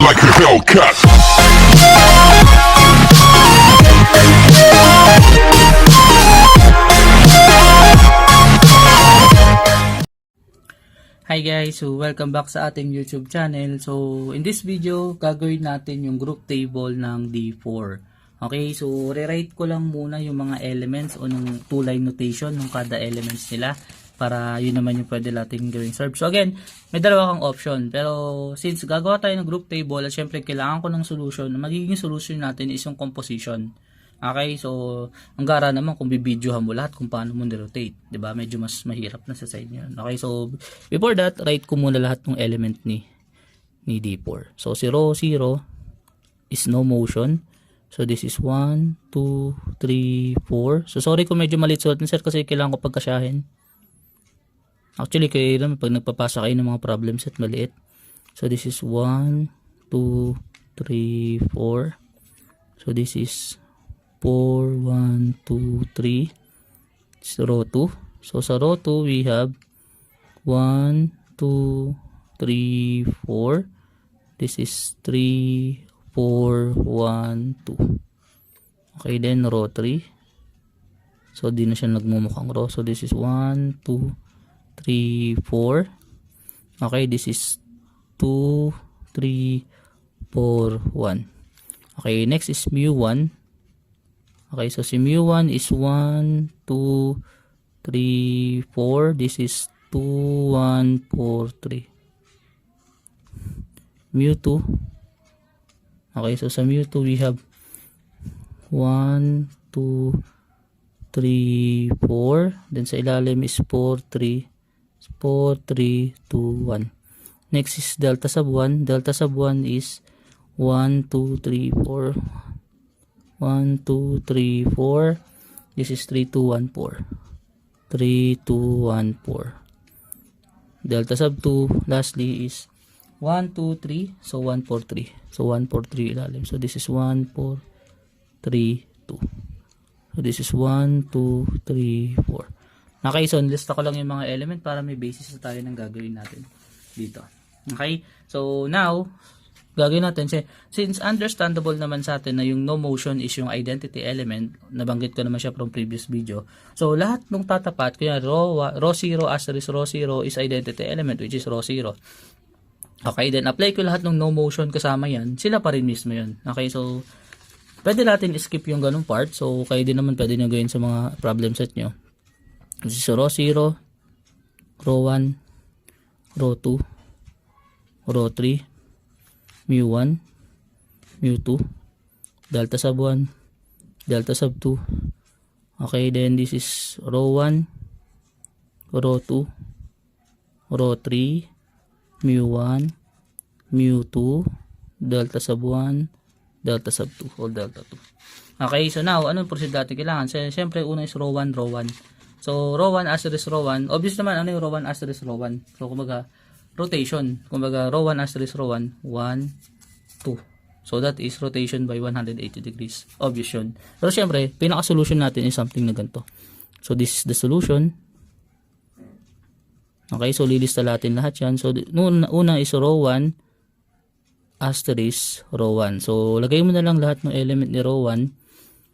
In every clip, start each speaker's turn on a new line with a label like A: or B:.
A: like a Hellcat.
B: Hi guys, so welcome back sa ating YouTube channel. So in this video, gagawin natin yung group table ng D4. Okay, so rewrite ko lang muna yung mga elements o ng two-line notation ng kada elements nila para yun naman yung pwede natin gawing serve. So again, may dalawa kang option. Pero since gagawa tayo ng group table at syempre kailangan ko ng solution, magiging solution natin is yung composition. Okay, so ang gara naman kung bibidyohan mo lahat kung paano mo nirotate, 'di ba? Medyo mas mahirap na sa side niyo. Okay, so before that, write ko muna lahat ng element ni D4. So si row 0 is no motion. So this is 1 2 3 4. So sorry kung medyo maliit sulat ni sir kasi kailangan ko pagkasyahin. Actually, kayo naman pag nagpapasa kayo ng mga problems at maliit. So this is 1 2 3 4. So this is 4, 1, 2, 3. It's row 2. So sa row 2, we have 1, 2, 3, 4. This is 3, 4, 1, 2. Okay, then row 3. So di na siya nagmumukhang row. So this is 1, 2, 3, 4. Okay, this is 2, 3, 4, 1. Okay, next is mu1. Okay, so si mu1 is 1, 2, 3, 4. This is 2, 1, 4, 3. Mu2. Okay, so sa mu2 we have 1, 2, 3, 4. Then sa ilalim is 4, 3. 4, 3, 2, 1. Next is delta sub 1. Delta sub 1 is 1, 2, 3, 4. 1, 2, 3, 4. This is 3, 2, 1, 4. 3, 2, 1, 4. Delta sub 2, lastly, is 1, 2, 3. So 1, 4, 3. So 1, 4, 3 ilalim. So this is 1, 4, 3, 2. So this is 1, 2, 3, 4. Okay, so lista ko lang yung mga element para may basis na tayo ng gagawin natin dito. Okay, so now, gagawin natin, since understandable naman sa atin na yung no motion is yung identity element, nabanggit ko naman siya from previous video. So lahat ng tatapat, kaya row 0 asterisk row 0 is identity element which is row 0. Okay, then apply ko lahat ng no motion kasama yan, sila pa rin mismo yun. Okay, so pwede natin skip yung ganung part. So kayo din naman pwede nyo gawin sa mga problem set nyo. This is row 0, row 1, row 2, row 3, mu1, mu2, delta sub 1, delta sub 2. Okay, then this is row 1, row 2, row 3, mu1, mu2, delta sub 1, delta sub 2, or delta 2. Okay, so now, anong proceed natin kailangan? Siyempre, una is row 1, row 1. So, row 1 asterisk row 1. Obvious naman, ano yung row 1 asterisk row 1? So, kumbaga, rotation. Kumbaga, row 1 asterisk row 1, 1, 2. So, that is rotation by 180 degrees. Obvious yun. Pero syempre, pinaka-solution natin is something na ganito. So, this is the solution. Okay, so lilista natin lahat yan. So, una is row 1 asterisk row 1. So, lagay mo na lang lahat ng element ni row 1.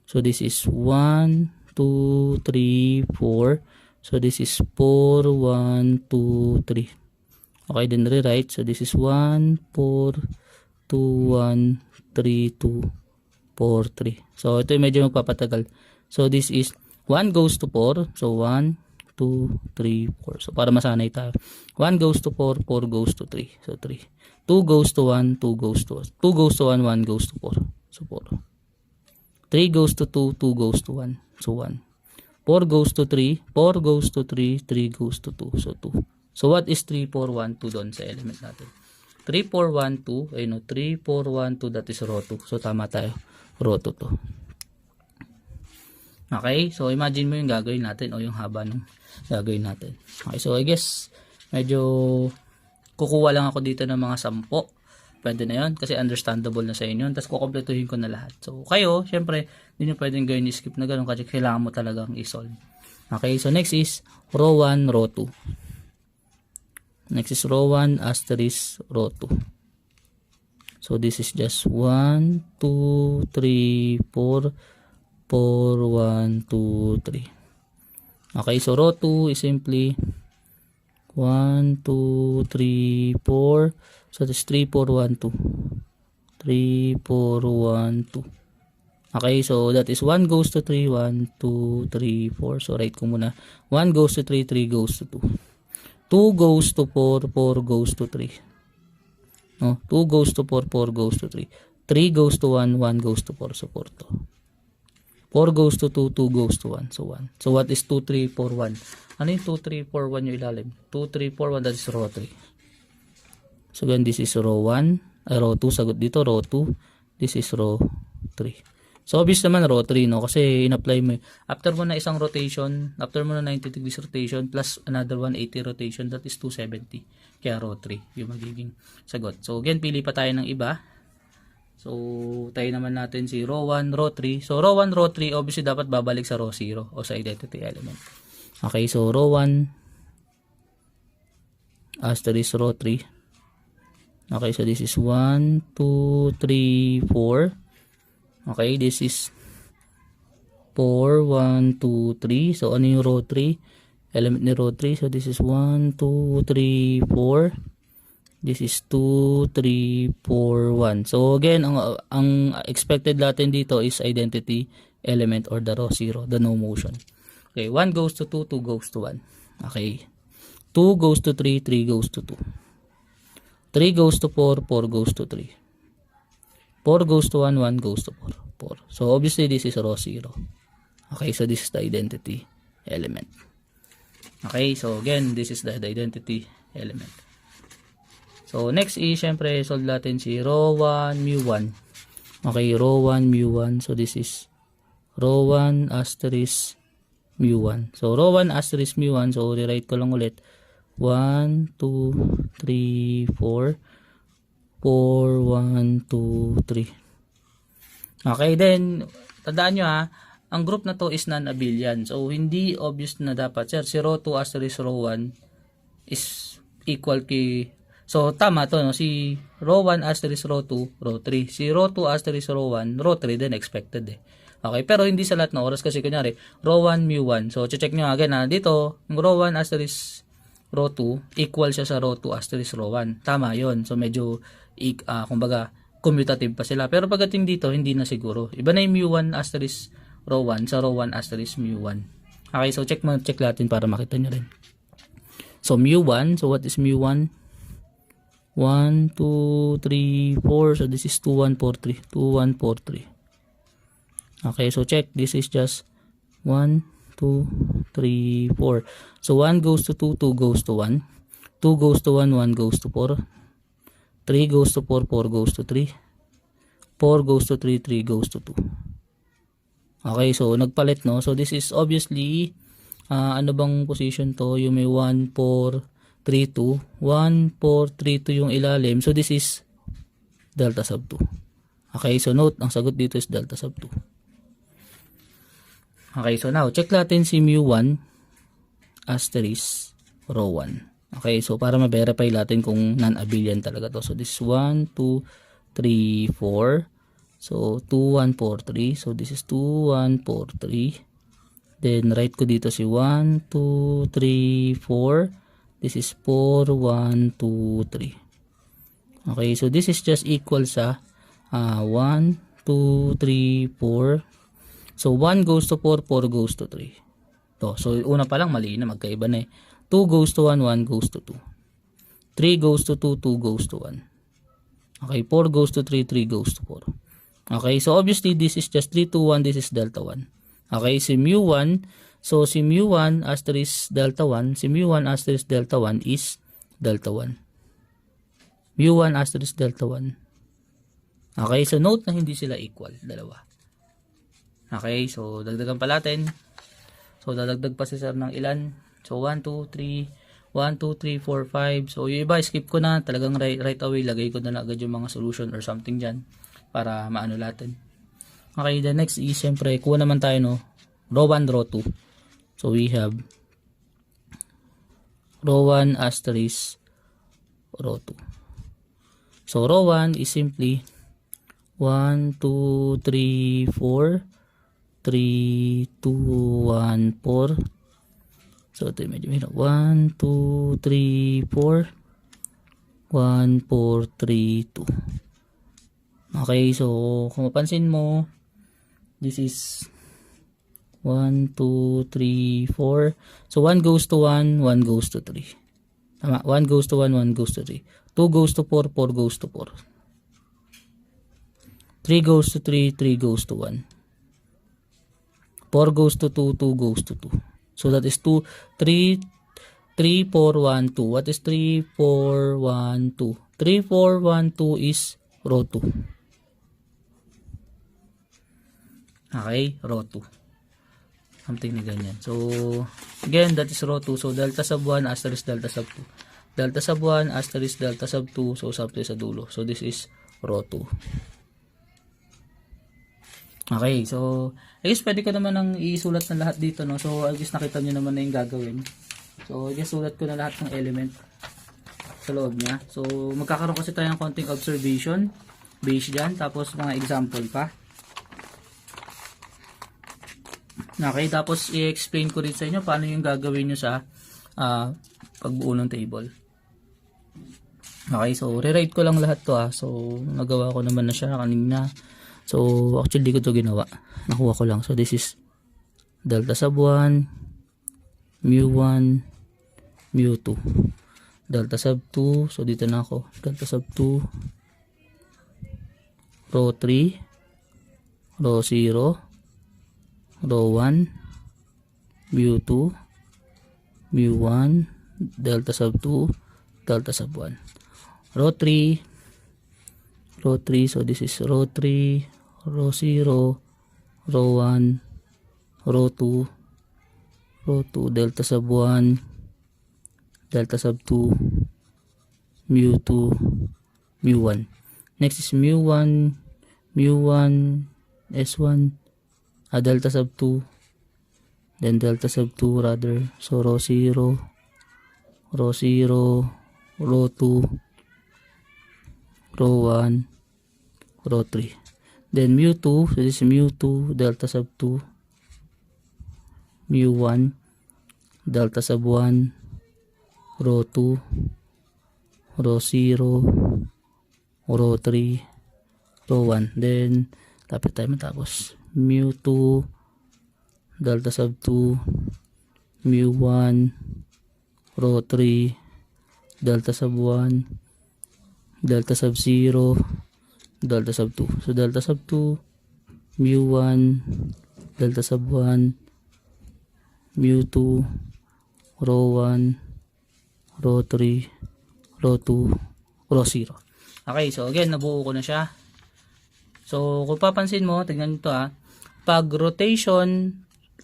B: So, this is 1, 2, 3, 4. So, this is 4, 1, 2, 3. Okay, then rewrite. So, this is 1, 4, 2, 1, 3, 2, 4, 3. So, ito yung medyo magpapatagal. So, this is 1 goes to 4. So, 1, 2, 3, 4. So, para masanay tayo. 1 goes to 4, 4 goes to 3. So, 3. 2 goes to 1, 2 goes to 1. 2 goes to 1, 1 goes to 4. So, 4. 3 goes to 2, 2 goes to 1. So, 1. 4 goes to 3, 4 goes to 3, 3 goes to 2. So, 2. So, what is 3, 4, 1, 2 doon sa element natin? 3, 4, 1, 2. Ayun o, 3, 4, 1, 2. That is row 2. So, tama tayo. Row 2 to. Okay? So, imagine mo yung gagawin natin o yung haba ng gagawin natin. Okay? So, I guess, medyo kukuha lang ako dito ng mga 10. Pwede na yun kasi understandable na sa inyo. Tapos kukompletuhin ko na lahat. So kayo, syempre, hindi nyo pwedeng gawin skip na ganun kasi kailangan mo talagang i-solve. Okay, so next is row 1, row 2. Next is row 1, asterisk row 2. So this is just 1, 2, 3, 4, 4, 1, 2, 3. Okay, so row 2 is simply 1, 2, 3, 4. So this is 3, 4, 1, 2. 3, 4, 1, 2. Okay, so that is 1 goes to 3, 1, 2, 3, 4. So write ko muna. 1 goes to 3, 3 goes to 2. 2 goes to 4, 4 goes to 3. No, 2 goes to 4, 4 goes to 3. 3 goes to 1, 1 goes to 4, so 4 to. 4 goes to 2, 2 goes to 1, so 1. So what is 2, 3, 4, 1? Ano yung 2, 3, 4, 1 yung ilalim? 2, 3, 4, 1, that is row 3. So again, this is row 1, row 2, sagot dito, row 2. This is row 3. So obvious naman row 3, no? Kasi in-apply mo, after mo na isang rotation, after mo na 90 degrees rotation, plus another 180 rotation, that is 270. Kaya row 3 yung magiging sagot. So again, pili pa tayo ng iba. So tayo naman natin si row 1, row 3. So row 1, row 3, obviously dapat babalik sa row 0 o sa identity element. Okay, so row 1, asterisk row 3. Okay, so this is 1, 2, 3, 4. Okay, this is 4, 1, 2, 3. So ano yung row 3? Element ni row 3. So this is 1, 2, 3, 4. This is 2, 3, 4, 1. So again, ang expected natin dito is identity element or the row 0, the no motion. Okay, 1 goes to 2, 2 goes to 1. Okay. 2 goes to 3, 3 goes to 2. 3 goes to 4, 4 goes to 3. 4 goes to 1, 1 goes to 4. 4. So obviously this is row 0. Okay, so this is the identity element. Okay, so again, this is the identity element. So next is, syempre, solve natin si row 1, mu1. Okay, row 1, mu1. So this is row 1, asterisk mu1. So row 1, asterisk mu1. So rewrite ko lang ulit. 1, 2, 3, 4. 4, 1, 2, 3. Okay, then, tandaan nyo ha, ang group na to is non-abelian. So, hindi obvious na dapat, sir, si row 2 asterisk row 1 is equal kay, so, tama to, no? Si row 1 asterisk row 2, row 3. Si row 2 asterisk row 1, row 3 din expected eh. Okay, pero hindi sa lahat ng oras kasi kunyari, row 1, mu1. So, check nyo again ha, dito, yung row 1 asterisk row 2, equal siya sa row 2 asterisk row 1. Tama yon. So, medyo, kumbaga, commutative pa sila. Pero pagdating dito, hindi na siguro. Iba na yung mu1 asterisk row 1 sa row 1 asterisk mu1. Okay, so check natin para makita nyo rin. So, mu1. So, what is mu1? 1, 2, 3, 4. So, this is 2, 1, 4, 3. 2, 1, 4, 3. Okay, so check. This is just 1, 2, 3, 4. So, 1 goes to 2, 2 goes to 1. 2 goes to 1, 1 goes to 4. 3 goes to 4, 4 goes to 3. 4 goes to 3, 3 goes to 2. Okay, so nagpalit, no? So this is obviously, ano bang position to? Yung may 1, 4, 3, 2. 1, 4, 3, 2 yung ilalim. So this is delta sub 2. Okay, so note, ang sagot dito is delta sub 2. Okay, so now, check natin si mu1 asterisk row 1. Okay, so para ma-verify natin kung non-abelian talaga to. So this is 1, 2, 3, 4. So 2, 1, 4, 3. So this is 2, 1, 4, 3. Then write ko dito si 1, 2, 3, 4. This is 4, 1, 2, 3. Okay, so this is just equal sa 1, 2, 3, 4. So 1 goes to 4, 4 goes to 3. So una pa lang mali na, magkaiba na eh. 2 goes to 1, 1 goes to 2. 3 goes to 2, 2 goes to 1. Okay, 4 goes to 3, 3 goes to 4. Okay, so obviously this is just 3, 2, 1, this is delta 1. Okay, si mu1, so si mu1 asterisk delta 1, si mu1 asterisk delta 1 is delta 1. mu1 asterisk delta 1. Okay, so note na hindi sila equal, dalawa. Okay, so dagdagan pa natin. So dadagdag pa si sir ng ilan? So 1, 2, 3, 1, 2, 3, 4, 5. So yung iba skip ko na, talagang right away lagay ko na agad yung mga solution or something dyan para maano natin. Okay, the next is siyempre kuha naman tayo no, row 1, row 2. So we have row 1 asterisk row 2. So row 1 is simply 1, 2, 3, 4, 3, 2, 1, 4. So ito medyo mahirap. 1, 2, 3, 4, 1, 4, 3, 2. Okay, so kung mapansin mo, this is 1, 2, 3, 4. So 1 goes to 1, 1 goes to 3. Tama, 1 goes to 1, 1 goes to 3. 2 goes to 4, 4 goes to 4. 3 goes to 3, 3 goes to 1. 4 goes to 2, 2 goes to 2. So that is 2, 3, 3, 4, 1, 2. What is 3, 4, 1, 2? 3, 4, 1, 2 is row 2. Okay, row 2. Something na ganyan. So, again, that is row 2. So, delta sub 1 asterisk delta sub 2. Delta sub 1 asterisk delta sub 2. So, sub 2 sa dulo. So, this is row 2. Okay, so, I guess pwede ko naman ang isulat na lahat dito, no? So, I guess nakita nyo naman na yung gagawin. So, I guess sulat ko na lahat ng element sa loob niya. So, magkakaroon kasi tayo ng konting observation based dyan. Tapos, mga example pa. Okay, tapos i-explain ko rin sa inyo paano yung gagawin nyo sa pagbuo ng table. Okay, so rewrite ko lang lahat to So, nagawa ko naman na siya kanina. So, actually di ko to ginawa. Nakuha ko lang. So, this is delta sub 1, mu 1, mu 2. Delta sub 2. So, dito na ako. Delta sub 2. Row 3. Row 0. Row 1. Mu 2. Mu 1. Delta sub 2. Delta sub 1. Row 3. Row 3. So, this is row 3. Row 0. Row 1. Row 2. Row 2. Delta sub 1. Delta sub 2. Mu 2. Mu 1. Next is mu 1. Mu 1. S1. Delta sub 2. Then delta sub 2 rather. So, row 0. Row 0. Row 2. Row 1. Row 3. Then mu 2. So, this is mu 2. Delta sub 2. Mu 1. Delta sub 1. Row 2. Row 0. Row 3. Row 1. Then, lapit tayo matapos. Mu 2. Delta sub 2. Mu 1. Row 3. Delta sub 1. Delta sub 0. Delta sub 2. So, delta sub 2. Mu 1. Delta sub 1. Mu 2. Row 1. Row 3. Row 2. Row 0. Okay, so again, nabuo ko na siya. So, kung papansin mo, tingnan nyo ito pag rotation,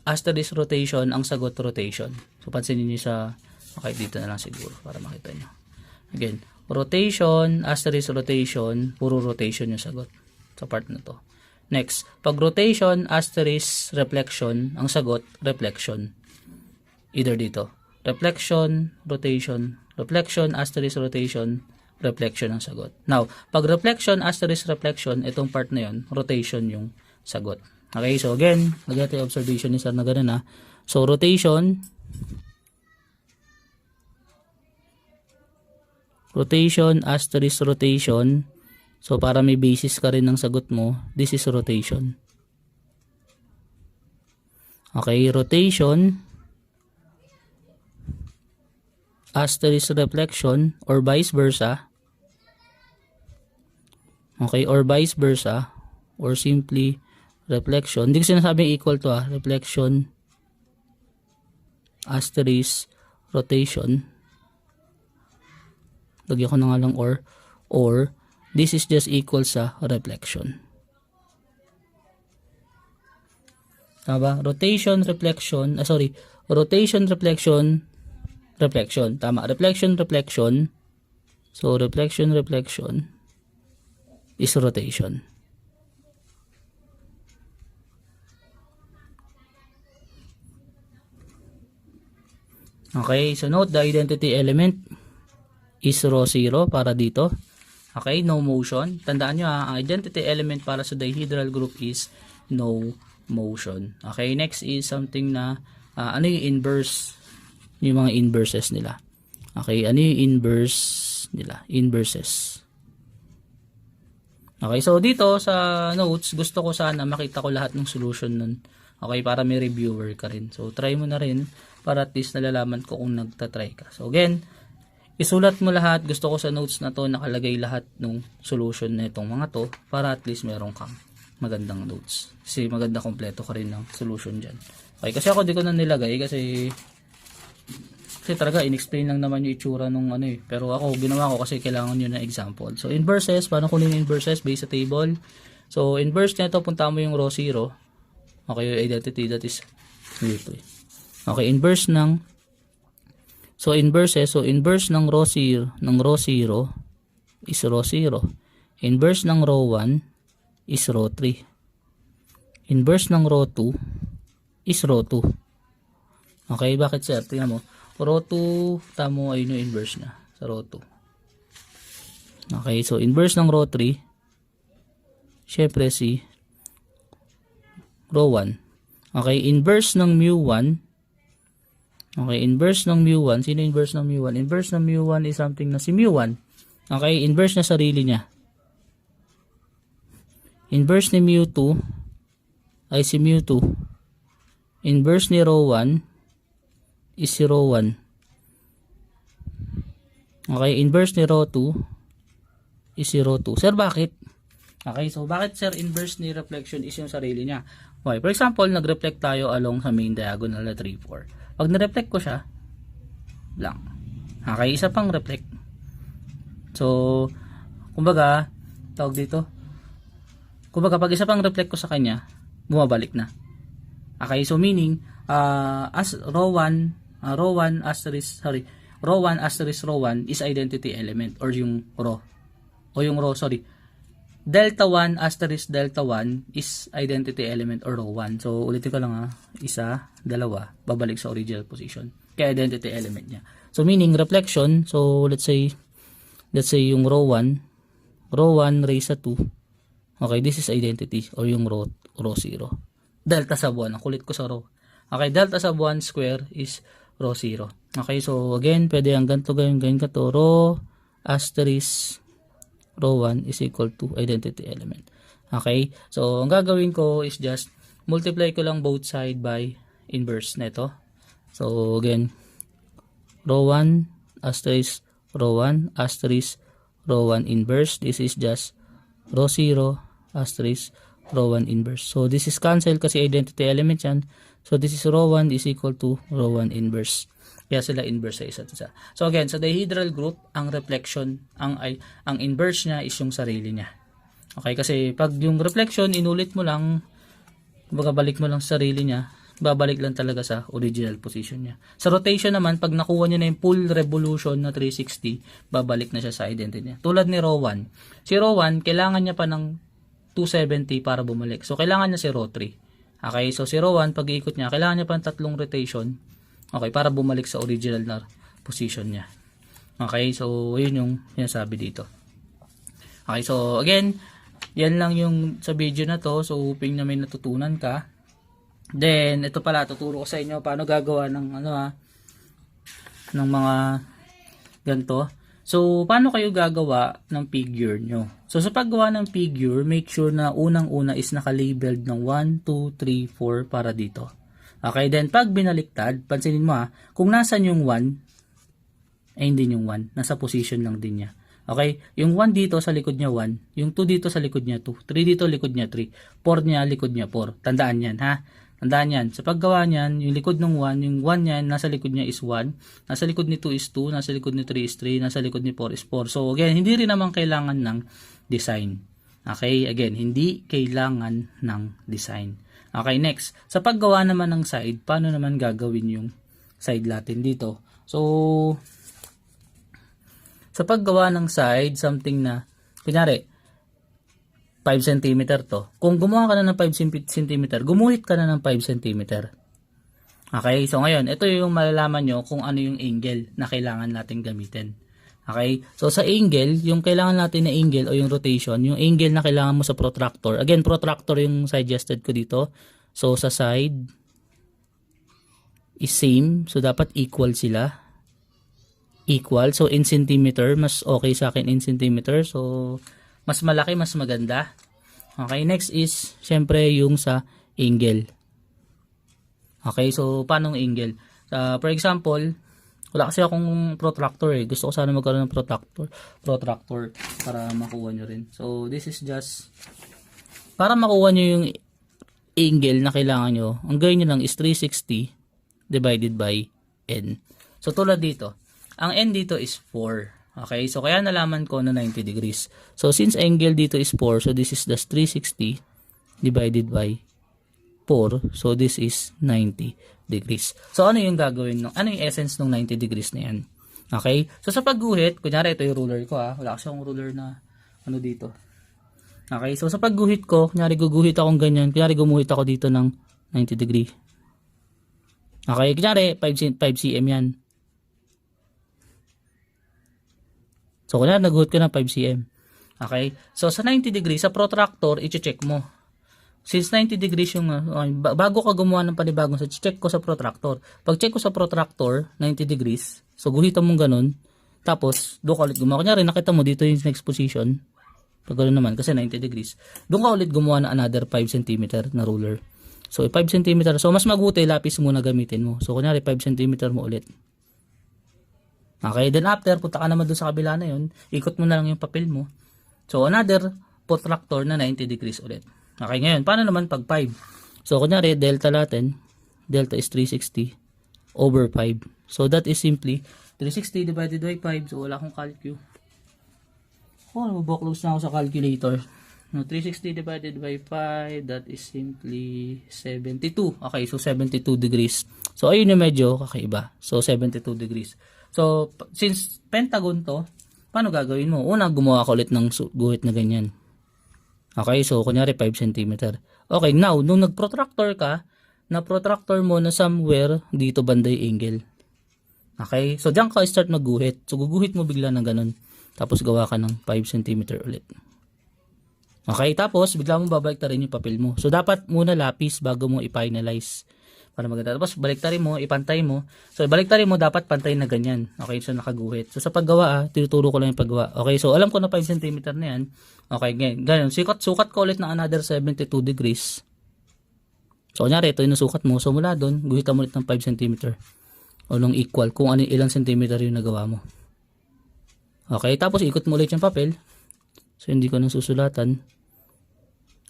B: asterisk rotation, ang sagot rotation. So, pansinin nyo sa, okay, dito na lang siguro para makita nyo. Again, rotation, asterisk rotation, puro rotation yung sagot sa part na to. Next, pag rotation, asterisk reflection, ang sagot, reflection. Either dito. Reflection, rotation, reflection, asterisk rotation, reflection ang sagot. Now, pag reflection, asterisk reflection, itong part na yun, rotation yung sagot. Okay, so again, lagyan tayo observation ni sir na ganun So, rotation, asterisk rotation. So, para may basis ka rin ng sagot mo, this is rotation. Okay, rotation, asterisk reflection, or vice versa. Okay, or vice versa, or simply reflection. Hindi ko sinasabing equal to reflection, asterisk rotation. Lagyan ko na nga lang or this is just equal sa reflection. Tama ba? Rotation, reflection, rotation, reflection, reflection. Tama. Reflection, reflection. So, reflection, reflection is rotation. Okay, so note the identity element is row 0 para dito. Okay, no motion. Tandaan nyo ang identity element para sa dihedral group is no motion. Okay, next is something na ano yung inverse, yung mga inverses nila. Okay, ano yung inverse nila? Inverses. Okay, so dito sa notes, gusto ko sana makita ko lahat ng solution nun. Okay, para may reviewer ka rin. So, try mo na rin para at least nalalaman ko kung nagtatry ka. So, again, isulat mo lahat. Gusto ko sa notes na to nakalagay lahat ng solution na itong mga to para at least meron kang magandang notes. Kasi maganda kompleto ka rin ng solution dyan. Okay, kasi ako di ko na nilagay kasi talaga in-explain lang naman yung itsura nung ano eh. Pero ako ginawa ko kasi kailangan nyo na example. So, inverses, paano kunin yung inverses based sa table? So, inverse nito, punta mo yung row 0. Okay, yung identity that is dito. Okay, inverse ng inverse ng row 0 is row 0. Inverse ng row 1 is row 3. Inverse ng row 2 is row 2. Okay, bakit sir? Tingnan mo. Row 2, tamo ayun yung inverse na sa row 2. Okay, so inverse ng row 3, syempre si row 1. Okay, inverse ng mu1. Okay, inverse ng mu1. Sino inverse ng mu1? Inverse ng mu1 is something na si mu1. Okay, inverse na sarili niya. Inverse ni mu2 ay si mu2. Inverse ni row 1 is si row 1. Okay, inverse ni row 2 is si row 2. Sir, bakit? Okay, so bakit sir inverse ni reflection is yung sarili niya? Okay, for example, nag-reflect tayo along sa main diagonal na 3, 4. Pag na-reflect ko siya, blank. Okay, isa pang reflect. So, kumbaga, tawag dito. Kumbaga, pag isa pang reflect ko sa kanya, bumabalik na. Okay, so meaning, as row 1 asterisk row 1 is identity element or yung row. O yung row, sorry. Delta 1 asterisk delta 1 is identity element or row 1. So, ulitin ko lang isa, dalawa, babalik sa original position. Kaya identity element niya. So, meaning reflection. So, let's say yung row 1 raised sa 2. Okay, this is identity or yung row 0. Delta sub 1. Ang kulit ko sa row. Okay, delta sub 1 square is row 0. Okay, so again, pwede ang ganito ganyan ka to. Row asterisk row 1 is equal to identity element. Okay, so ang gagawin ko is just multiply ko lang both side by inverse nito. So again, row 1 asterisk row 1 asterisk row 1 inverse. This is just row 0 asterisk row 1 inverse. So this is cancel kasi identity element yan. So this is row 1 is equal to row 1 inverse. Kaya sila inverse sa isa't isa. So again, sa dihedral group, ang reflection, ang inverse niya is yung sarili niya. Okay, kasi pag yung reflection, inulit mo lang, balik mo lang sa sarili niya, babalik lang talaga sa original position niya. Sa rotation naman, pag nakuha niya na yung full revolution na 360, babalik na siya sa identity niya. Tulad ni row 1. Si row 1, kailangan niya pa ng 270 para bumalik. So, kailangan niya si row 3. Okay, so si row 1, pag iikot niya, kailangan niya pa ng 3 rotation. Okay, para bumalik sa original na position niya. Okay, so yun yung sinasabi dito. Okay, so again, yan lang yung sa video na to. So hoping na may natutunan ka. Then, ito pala, tuturo ko sa inyo paano gagawa ng ng mga ganito. So, paano kayo gagawa ng figure nyo? So, sa paggawa ng figure, make sure na unang-una is naka-labeled ng 1, 2, 3, 4 para dito. Okay, then pag binaliktad, pansinin mo kung nasan yung 1, ay hindi yung 1, nasa position lang din niya. Okay, yung 1 dito sa likod niya 1, yung 2 dito sa likod niya 2, 3 dito likod niya 3, 4 niya likod niya 4. Tandaan yan Tandaan yan. Sa paggawa niyan, yung likod ng 1, yung 1 niyan, nasa likod niya is 1, nasa likod ni 2 is 2, nasa likod ni 3 is 3, nasa likod ni 4 is 4. So again, hindi rin naman kailangan ng design. Okay, again, hindi kailangan ng design. Okay, next. Sa paggawa naman ng side, paano naman gagawin yung side natin dito? So, sa paggawa ng side, something na, kunyari, 5 cm to. Kung gumawa ka na ng 5 cm, gumuhit ka na ng 5 cm. Okay, so ngayon, ito yung malalaman nyo kung ano yung angle na kailangan natin gamitin. Okay? So sa angle, yung kailangan natin na angle o yung rotation, yung angle na kailangan mo sa protractor. Again, protractor yung suggested ko dito. So sa side is same. So dapat equal sila. Equal. So in centimeter, mas okay sa akin in centimeter. So mas malaki, mas maganda. Okay, next is syempre yung sa angle. Okay, so paano ang angle? For example, wala kasi akong protractor eh. Gusto ko sana magkaroon ng protractor para makuha nyo rin. So, this is just para makuha nyo yung angle na kailangan nyo. Ang gawin nyo lang is 360 divided by n. So, tulad dito. Ang n dito is 4. Okay? So, kaya nalaman ko na 90 degrees. So, since angle dito is 4, so this is just 360 divided by 4. So, this is 90 degrees. So, ano yung gagawin ano yung essence ng 90 degrees na yan? Okay? So, sa pagguhit, kunyari ito yung ruler ko ha. Wala kasi akong ruler na ano dito. Okay? So, sa pagguhit ko, kunyari guguhit akong ganyan. Kunyari gumuhit ako dito ng 90 degree. Okay? Kunyari 5 cm yan. So, kunyari naguhit ko ng 5 cm. Okay? So, sa 90 degrees, sa protractor, i-check mo. Since 90 degrees yung, bago ka gumawa ng panibagong check ko sa protractor. Pag check ko sa protractor, 90 degrees. So, guhitan mong ganun. Tapos, doon ka ulit gumawa. Kunyari, nakita mo dito yung next position. Pag ganun naman, kasi 90 degrees. Doon ka ulit gumawa ng another 5 cm na ruler. So, 5 cm. So, mas mabuti, lapis muna gamitin mo. So, kunyari, 5 cm mo ulit. Okay, then after, punta ka naman doon sa kabila na yun. Ikot mo na lang yung papel mo. So, another protractor na 90 degrees ulit. Okay, ngayon, paano naman pag 5? So, kunyari, delta natin, delta is 360 over 5. So, that is simply 360 divided by 5. So, wala akong calcu. Mabaklose na ako sa calculator. No, 360 divided by 5, that is simply 72. Okay, so 72 degrees. So, ayun yung medyo kakaiba. So, 72 degrees. So, since pentagon to, paano gagawin mo? Una, gumawa ka ulit ng guhit na ganyan. Okay, so kunyari 5 cm. Okay, now, nung nag-protractor ka, na-protractor mo na somewhere dito banday angle. Okay, so diyan ka start magguhit. So guguhit mo bigla ng ganun. Tapos gawa ka ng 5 cm ulit. Okay, tapos bigla mo babalik ta rin yung papel mo. So dapat muna lapis bago mo i-finalize. Para maganda. Tapos baliktarin mo, ipantay mo. So baliktarin mo, dapat pantay na ganyan. Okay, so nakaguhit. So sa paggawa, tinuturo ko lang yung paggawa. Okay, so alam ko na 5 cm na yan. Okay, ganyan. Sukat ko ulit ng another 72 degrees. So kunyari, ito yung nasukat mo. So mula doon, guhitan mo ulit ng 5 cm. O nung equal, kung ilang centimeter yung nagawa mo. Okay, tapos ikot mo ulit yung papel. So hindi ko nang susulatan.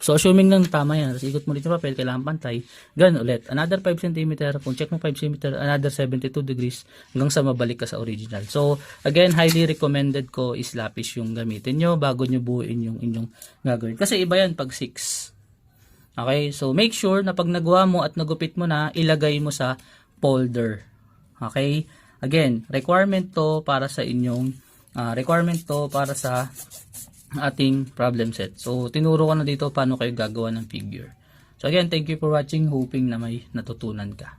B: So, assuming lang tama yan, tapos ikot mo ulit yung papel, kailangan pantay. Ganun ulit. Another 5 cm. Kung check mo 5 cm, another 72 degrees hanggang sa mabalik ka sa original. So, again, highly recommended ko is lapis yung gamitin nyo bago nyo buuin yung inyong gagawin. Kasi iba yan pag 6. Okay? So, make sure na pag nagawa mo at nagupit mo na, ilagay mo sa folder. Okay? Again, requirement to para sa ating problem set. So, tinuro ko na dito paano kayo gagawa ng figure. So, again, thank you for watching. Hoping na may natutunan ka.